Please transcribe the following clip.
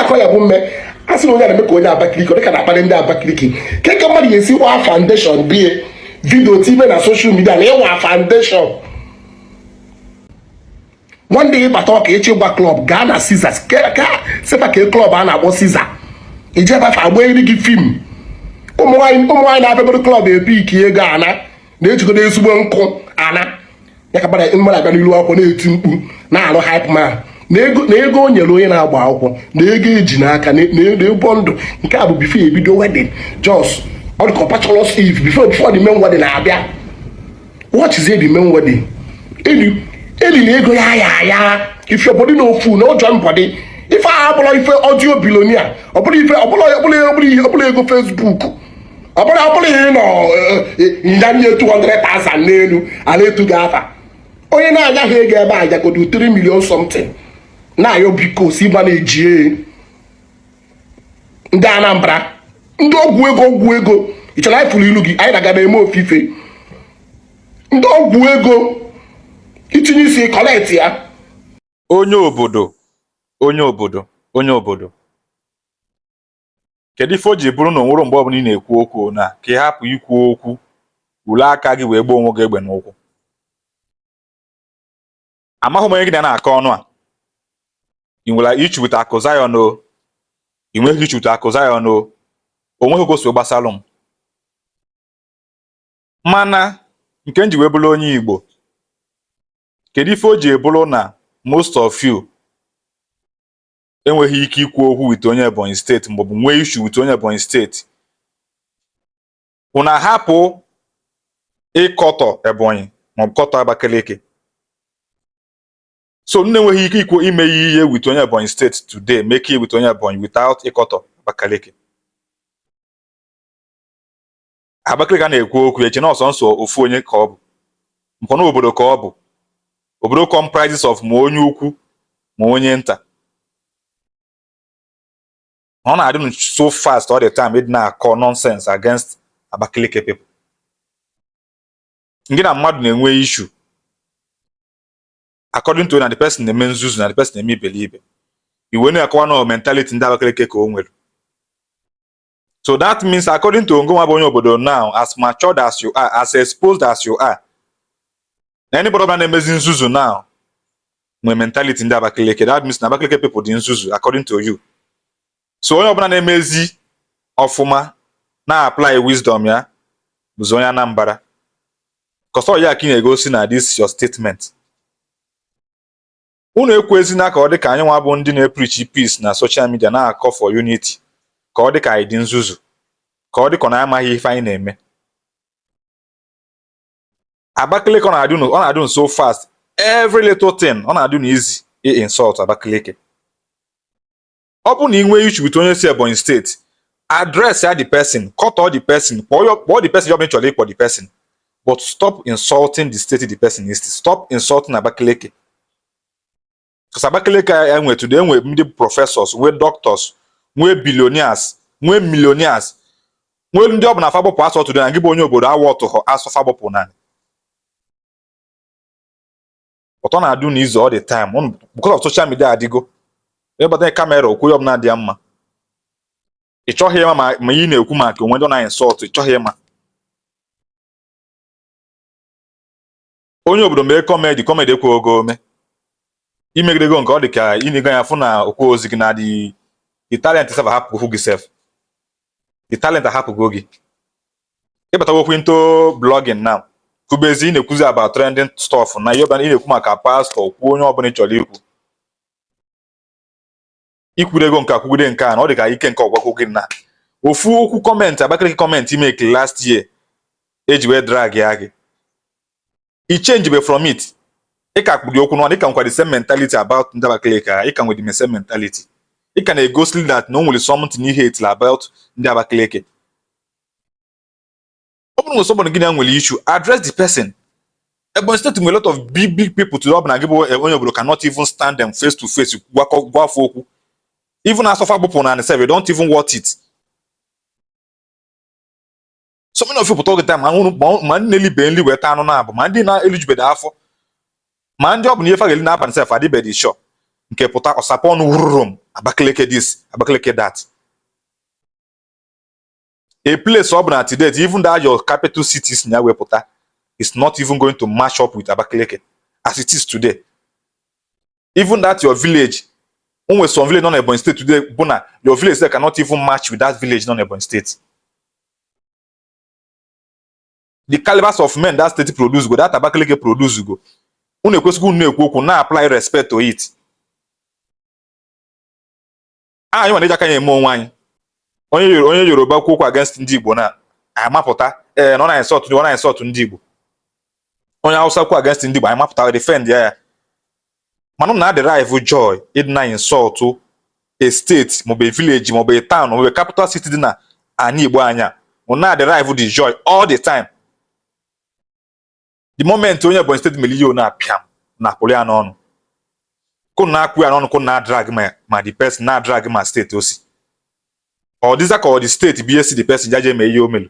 akọ ya bụ mme asị na onye na-eme ka onye Abakaliki ọ dịka na-akparị ndị Abakaliki ka mmadụ ga-esi wa foundation bie vidio time na social media na ịwa foundation one day ịbata ọka echi gba klọb gaa na Caesars sepa ka klọb a na-akpọ Caesar ije ebafe agba eri gị fim ụmụ nwaanyị na-abịagoro klọb epiki ego ana na-ejigodo ezigbo nkụ ana ya ka mmadụ abịa n'ilu akwụkwọ na-eti mkpu na-arụ hype man na ego o nyere onye na-agba akwụkwọ na ego eji n'aka na-ebo ndụ nke a bụ bifo ebido wedding jos ọ dị ka bachelor's eve before the main wedding na-abịa watchzie the main wedding elili ego ya ife obodo na ofu na ụjọ mbọdị ife a bụla ife audio bilonia ọbụla ego Facebook ọbụla ihe nọ nyanye 200,000 n'elu ala etu gị afa onye na-agaghị ego ebe a jagodo 3 million something na-ayọ biko si gba na-ejie ndị Anambra ndị ọgwụ ego ịchọrọ ifuru ilu gị anyị na-aga na-eme ofufe ndị ọgwụ ego itinye isi kọlekt ya onye obodo kedu ife o ji bụrụ na onwere mgbe ọbụla ị na-ekwu okwu na ka ị hapụ ikwu okwu ule aka gị wee gbuo onwe gị egbe n'ụkwụ? Amaghị m onye gị na-akọ ọnụ a ị nwere ichupụta akụ Zion o ị nweghị ichupụta akụ Zion o onweghị gosi gbasalụ m mana nke m ji wee bụrụ onye Igbo kedu ife o ji bụrụ na most of you enweghị ike ikwu okwu wit onye Ebonyi steeti maọbụ nwee issue wit onye Ebonyi steeti unu hapụ ịkọtọ Ebonyi maọbụ kọtọ Abakaliki so nne enweghị ike ikwu ime ihe wit onye Ebonyi steeti today make it wit onye Ebonyi without ịkọtọ Abakaliki. Abakaliki a na-ekwu okwu echi na ọsọ nsọ ofu onye ka ọ bụ mpọna obodo ka ọ bụ obodo comprises of ma onye ukwu ma onye nta ọ na-adị so fast all the time ịdị na-akọ nonsense against Abakaliki people. Ngị na mmadụ na-enwe issue according to na the person na-eme nzuzu na the person na-eme iberibe iwe na-akọwa na mentality ndị Abakaliki ka o nwere. So that means according to Ngoma bụ onye obodo now, as matured as you are, as exposed as you are, anybody na-emezi nzuzu now nwere mentality ndị Abakaliki. That means na Abakaliki people dị nzuzu according to you. So onye ọbụla na-emezi ọfụma na-apply wisdom ya bụzi onye Anambra. Kọsọ ya ka ị na-egosi na this your statement. Unu ekwezina ka ọ dị ka anyị nwa bụ ndị na-epreach peace na social media na-akọ for unity ka ọ dị ka anyị dị nzuzu ka ọ dị ka na amaghị ife anyị na-eme. Abakaliki ọ na-adị so fast every little thing ọ na-adị easy insult Abakaliki. Ọ bụ na ị nwee issue with onye si Ebonyi steeti address ya the person, cut all the person, kpọọ the person, chọrọ ịkpọ the person, but stop insulting the state the person is. Stop insulting Abakaliki. Because Abakaliki enwe today enwe ndị professors, nwee doctors, nwee billionaires, nwee millionaires, nwee ndị ọ bụ na fabọpụ asọ today na gị bụ onye obodo awọ ọtụghọ asọ fabọpụ naanị. But ọ na-adụ n'izu all the time because of social media adịgo ịbata kamera okwu ọbụla dị mma ị chọghị ịma ma ị na-ekwu maka onwe ndị ọ na-insult ị chọghị ịma. Onye obodo mee comedy ekwe ogo ome imegidego nke ọ dị ka ị na-ego ya fụ na okwu ozi gị na the talent sef ahapụgo gị sef the talent ahapụgo gị ịbata okwu into blogging now kubezi ị na-ekwuzi about trending stuff na ihe ọbụla ị na-ekwu maka pastọ kwuo onye ọbụla ị chọrọ ikwu ikwurego nke akwugide nke a na ọ dị ka ike nke ọgwakwu gị na ofu okwu kọmentị Abakaliki kọmentị make last year eji wee drag ya gị i change be from it ị ka kpụrụ okwu n'ọnụ ị ka nwekwa the same mentality about ndị Abakaliki ị ka nwere the same mentality ị ka na-egosi that na o nwere something ihe hate about ndị Abakaliki. Ọ bụrụ na somebody gị na-enwere issue address the person. Ebonyi State nwere a lot of big people to ọ bụ na gị bụ onye obodo cannot even stand them face to face gwafọ okwu. Even as of Abupon and say, don't even watch it. So many of you talk the time, man nearly barely were town on ab, man did not eligible therefore. Man job near Fagel Nap and self, I did be sure. nke pụta ọsapọn wururum Abakaliki this Abakaliki that. A place ọ bụ na today, even that your capital cities na wepụta is not even going to match up with Abakaliki as it is today. Even that your village, onwe some village non Ebonyi State today, bụ na your village there cannot even match with that village non Ebonyi State. The calibers of men that state produce go, that Abakaliki produce go. Unu ekwesịghị unu ekwu okwu na apply respect to it. Anyị nwa na-eji aka ya eme onwe anyị. Onye Yoruba kwu okwu against ndị Igbo na amapụta na ọ na-insult ndị Igbo. Onye Hausa kwu against ndị Igbo amapụta defend ya. Mana na derive joy ịdị na insult a state maọbụ a village maọbụ a town maọbụ a capital city dị na anyị Igbo anya. Na derive the joy all the time. The moment onye Ebonyi State miliyo na-apịa na akpụrụ ya n'ọnụ, kụ na-akwụ ya n'ọnụ, kụ na-drag ma the person na-drag ma steeti osi. Ọ dịza ka ọ dị steeti bụ ihe si the person jaje eme ihe o melu.